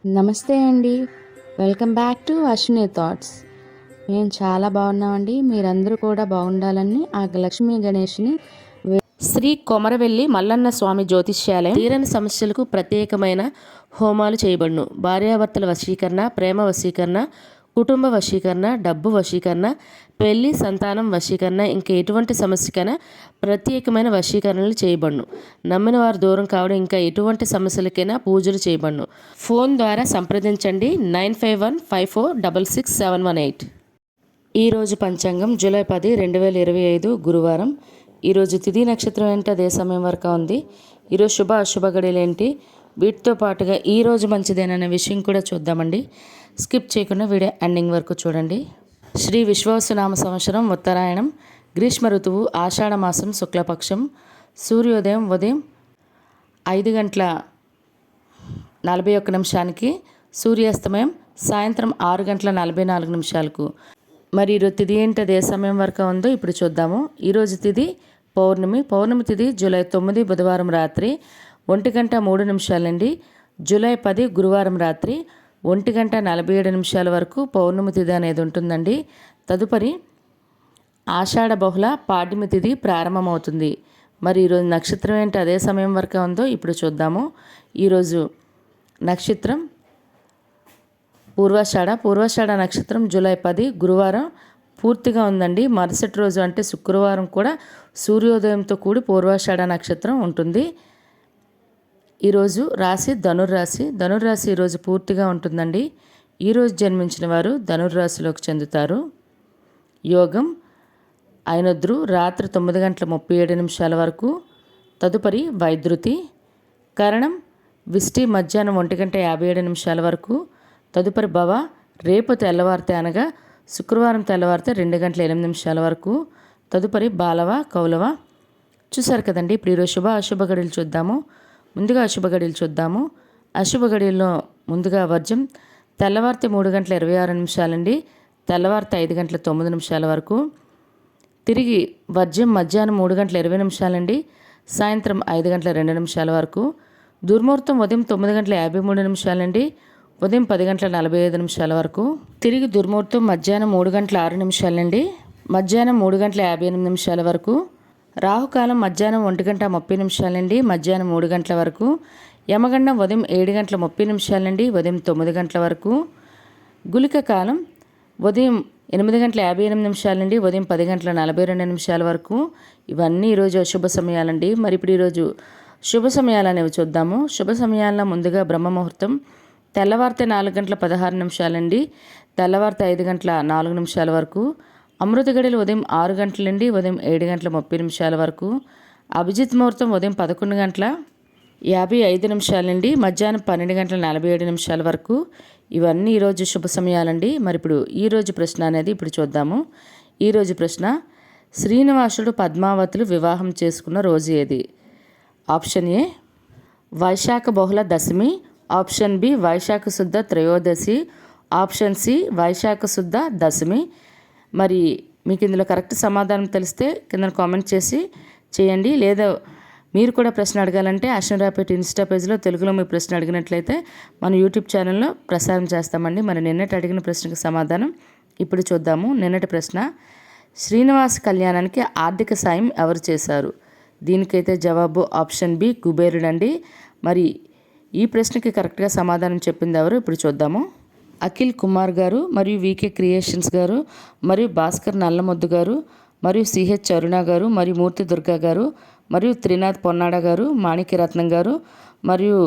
నమస్తే అండి. Welcome back to Ashwini thoughts. మేము చాలా బాగున్నామండి. మీరందరూ కూడా బాగుండాలని ఆ లక్ష్మీ గణేష్ని శ్రీ కొమరవెల్లి మల్లన్న స్వామి జ్యోతిష్యాలయం తీరని సమస్యలకు ప్రత్యేకమైన హోమాలు చేయబడును. భార్యాభర్తల వశీకరణ, ప్రేమ వశీకరణ, కుటుంబ వశీకరణ, డబ్బు వశీకరణ, పెళ్లి, సంతానం వశీకరణ, ఇంకా ఎటువంటి సమస్యకైనా ప్రత్యేకమైన వశీకరణలు చేయబడును. నమ్మిన వారు దూరం కావడం, ఇంకా ఎటువంటి సమస్యలకైనా పూజలు చేయబడును. ఫోన్ ద్వారా సంప్రదించండి 9515466718. ఈరోజు పంచాంగం జూలై 10, 2025 గురువారం. ఈరోజు తిథి నక్షత్రం ఏంటి, అదే సమయం వరకు ఉంది. ఈరోజు శుభ అశుభ గడియలు ఏంటి, వీటితో పాటుగా ఈరోజు మంచిదేననే విషయం కూడా చూద్దామండి. స్కిప్ చేయకుండా వీడియో ఎండింగ్ వరకు చూడండి. శ్రీ విశ్వావసునామ సంవత్సరం ఉత్తరాయణం, గ్రీష్మ ఋతువు, ఆషాఢ మాసం, శుక్లపక్షం. సూర్యోదయం ఉదయం 5:41 సూర్యాస్తమయం సాయంత్రం 6:44. మరి ఈరోజు తిథి ఏంటి, అదే సమయం వరకు ఉందో ఇప్పుడు చూద్దాము. ఈరోజు తిథి పౌర్ణమి. పౌర్ణమి తిథి జూలై 9 బుధవారం రాత్రి 1:03 నుండి జూలై 10 గురువారం రాత్రి 1:47 వరకు పౌర్ణమి తిథి అనేది ఉంటుందండి. తదుపరి ఆషాఢ బహుళ పాడ్యమి తిథి ప్రారంభమవుతుంది. మరి ఈరోజు నక్షత్రం ఏంటి, అదే సమయం వరకు ఉందో ఇప్పుడు చూద్దాము. ఈరోజు నక్షత్రం పూర్వాషాఢ నక్షత్రం జూలై 10 గురువారం పూర్తిగా ఉందండి. మరుసటి రోజు అంటే శుక్రవారం కూడా సూర్యోదయంతో కూడి పూర్వాషాఢ నక్షత్రం ఉంటుంది. ఈరోజు రాశి ధనుర్రాశి. ధనుర్రాశి ఈరోజు పూర్తిగా ఉంటుందండి. ఈరోజు జన్మించిన వారు ధనుర్రాశిలోకి చెందుతారు. యోగం ఐనొద్రు రాత్రి 9:37 వరకు. తదుపరి వైద్యుతి. కరణం విష్టి మధ్యాహ్నం 1:57 వరకు. తదుపరి భవ రేపు తెల్లవారితే అనగా శుక్రవారం తెల్లవారితే 2:08 వరకు. తదుపరి బాలవ కౌలవ. చూసారు కదండి. ఇప్పుడు ఈరోజు శుభ అశుభ గడియలు చూద్దాము. ముందుగా అశుభ గడియలు చూద్దాము. అశుభ గడియల్లో ముందుగా వర్జం తెల్లవారితే 3:26 అండి, తెల్లవారితే 5:09 వరకు. తిరిగి వర్జం మధ్యాహ్నం 3:20 అండి, సాయంత్రం 5:02 వరకు. దుర్ముహూర్తం ఉదయం 9:53 అండి, ఉదయం 10:45 వరకు. తిరిగి దుర్ముహూర్తం మధ్యాహ్నం 3:06 అండి, మధ్యాహ్నం 3:58 వరకు. రాహుకాలం మధ్యాహ్నం 1:30 అండి, మధ్యాహ్నం 3 గంటల వరకు. యమగండం ఉదయం 7:30 అండి, ఉదయం 9 గంటల వరకు. గుళిక కాలం ఉదయం 8:58 అండి, ఉదయం 10:42 వరకు. ఇవన్నీ ఈరోజు అశుభ సమయాలండి. మరి ఇప్పుడు ఈరోజు శుభ సమయాలు అనేవి చూద్దాము. శుభ సమయాల్లో ముందుగా బ్రహ్మముహూర్తం తెల్లవారితే 4:16 అండి, తెల్లవారితే 5:04 వరకు. అమృత గడియలు ఉదయం 6 గంటలండి, ఉదయం 7:30 వరకు. అభిజిత్ ముహూర్తం ఉదయం 11:55 అండి, మధ్యాహ్నం 12:47 వరకు. ఇవన్నీ ఈరోజు శుభ సమయాలండి. మరి ఇప్పుడు ఈరోజు ప్రశ్న అనేది ఇప్పుడు చూద్దాము. ఈరోజు ప్రశ్న, శ్రీనివాసుడు పద్మావతులు వివాహం చేసుకున్న రోజు ఏది? ఆప్షన్ ఏ వైశాఖ బహుళ దశమి, ఆప్షన్ బి వైశాఖ శుద్ధ త్రయోదశి, ఆప్షన్ సి వైశాఖ శుద్ధ దశమి. మరి మీకు ఇందులో కరెక్ట్ సమాధానం తెలిస్తే కింద కామెంట్ చేయండి. లేదా మీరు కూడా ప్రశ్న అడగాలంటే అశ్వినిరాపేట ఇన్స్టా పేజ్లో తెలుగులో మీ ప్రశ్న అడిగినట్లయితే మన యూట్యూబ్ ఛానల్లో ప్రసారం చేస్తామండి. మరి నిన్నటి అడిగిన ప్రశ్నకు సమాధానం ఇప్పుడు చూద్దాము. నిన్నటి ప్రశ్న, శ్రీనివాస కళ్యాణానికి ఆర్థిక సాయం ఎవరు చేశారు? దీనికైతే జవాబు ఆప్షన్ బి కుబేరుడు అండి. మరి ఈ ప్రశ్నకి కరెక్ట్గా సమాధానం చెప్పింది ఎవరు ఇప్పుడు చూద్దాము. అఖిల్ కుమార్ గారు, మరియు వికే క్రియేషన్స్ గారు, మరియు భాస్కర్ నల్లమొద్దు గారు, మరియు సిహెచ్ అరుణ గారు, మరియు మూర్తి దుర్గా గారు, మరియు త్రినాథ్ పొన్నాడ గారు, మాణిక్యరత్నం గారు, మరియు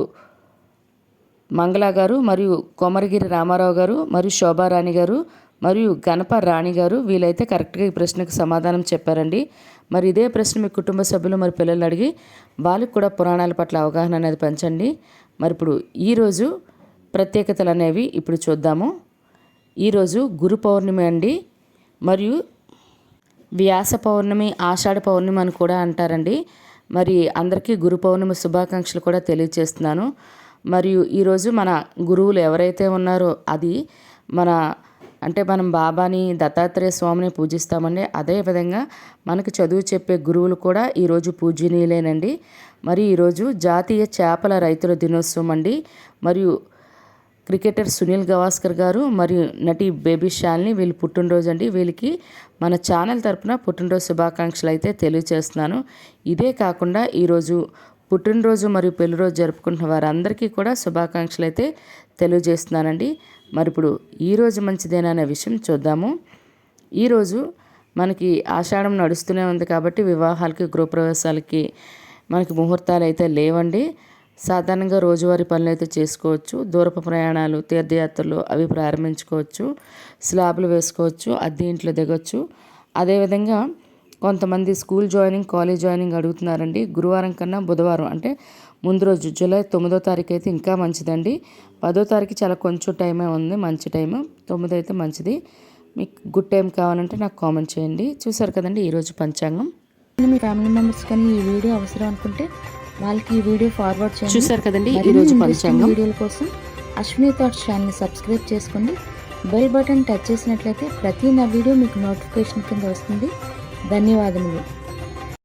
మంగళ గారు, మరియు కొమరగిరి రామారావు గారు, మరియు శోభారాణి గారు, మరియు గణప రాణి గారు. వీలైతే కరెక్ట్గా ఈ ప్రశ్నకు సమాధానం చెప్పారండి. మరి ఇదే ప్రశ్న మీ కుటుంబ సభ్యులు మరి పిల్లలు అడిగి వాళ్ళకి కూడా పురాణాల పట్ల అవగాహన అనేది పెంచండి. మరి ఇప్పుడు ఈరోజు ప్రత్యేకతలు అనేవి ఇప్పుడు చూద్దాము. ఈరోజు గురు పౌర్ణమి అండి, మరియు వ్యాస పౌర్ణమి, ఆషాఢ పౌర్ణమి అని కూడా అంటారండి. మరి అందరికీ గురు పౌర్ణమి శుభాకాంక్షలు కూడా తెలియజేస్తున్నాను. మరియు ఈరోజు మన గురువులు ఎవరైతే ఉన్నారో అది మనం బాబాని, దత్తాత్రేయ స్వామిని పూజిస్తామండి. అదేవిధంగా మనకు చదువు చెప్పే గురువులు కూడా ఈరోజు పూజనీయులేనండి. మరి ఈరోజు జాతీయ చేపల రైతుల దినోత్సవం అండి. మరియు క్రికెటర్ సునీల్ గవాస్కర్ గారు మరియు నటి బేబీ శాలిని వీళ్ళు పుట్టినరోజు అండి. వీళ్ళకి మన ఛానల్ తరపున పుట్టినరోజు శుభాకాంక్షలు అయితే తెలియజేస్తున్నాను. ఇదే కాకుండా ఈరోజు పుట్టినరోజు మరియు పెళ్లిరోజు జరుపుకుంటున్న వారందరికీ కూడా శుభాకాంక్షలు అయితే తెలియజేస్తున్నానండి. మరి ఇప్పుడు ఈరోజు మంచిదేనా అనే విషయం చూద్దాము. ఈరోజు మనకి ఆషాఢం నడుస్తూనే ఉంది కాబట్టి వివాహాలకి గృహప్రవేశాలకి మనకి ముహూర్తాలు అయితే లేవండి. సాధారణంగా రోజువారీ పనులు అయితే చేసుకోవచ్చు. దూరపు ప్రయాణాలు, తీర్థయాత్రలు అవి ప్రారంభించుకోవచ్చు. స్లాబ్లు వేసుకోవచ్చు, అద్దె ఇంట్లో దిగొచ్చు. అదేవిధంగా కొంతమంది స్కూల్ జాయినింగ్, కాలేజ్ జాయినింగ్ అడుగుతున్నారండి. గురువారం కన్నా బుధవారం అంటే ముందు రోజు జూలై 9వ తారీఖు అయితే ఇంకా మంచిదండి. 10వ తారీఖు చాలా కొంచెం టైమే ఉంది, మంచి టైము. 9 అయితే మంచిది. మీకు గుడ్ టైం కావాలంటే నాకు కామెంట్ చేయండి. చూసారు కదండి ఈరోజు పంచాంగం. మీ ఫ్యామిలీ మెంబర్స్ కానీ ఈ వీడియో అవసరం అనుకుంటే వాళ్ళకి ఈ వీడియో ఫార్వర్డ్ చేయండి. చూసారు కదండి ఈరోజు పంచాంగం. వీడియోల కోసం అశ్విని థాట్స్ ఛానల్ని సబ్స్క్రైబ్ చేసుకోండి. బెల్ బటన్ టచ్ చేసినట్లయితే ప్రతి నా వీడియో మీకు నోటిఫికేషన్ కింద వస్తుంది. ధన్యవాదములు.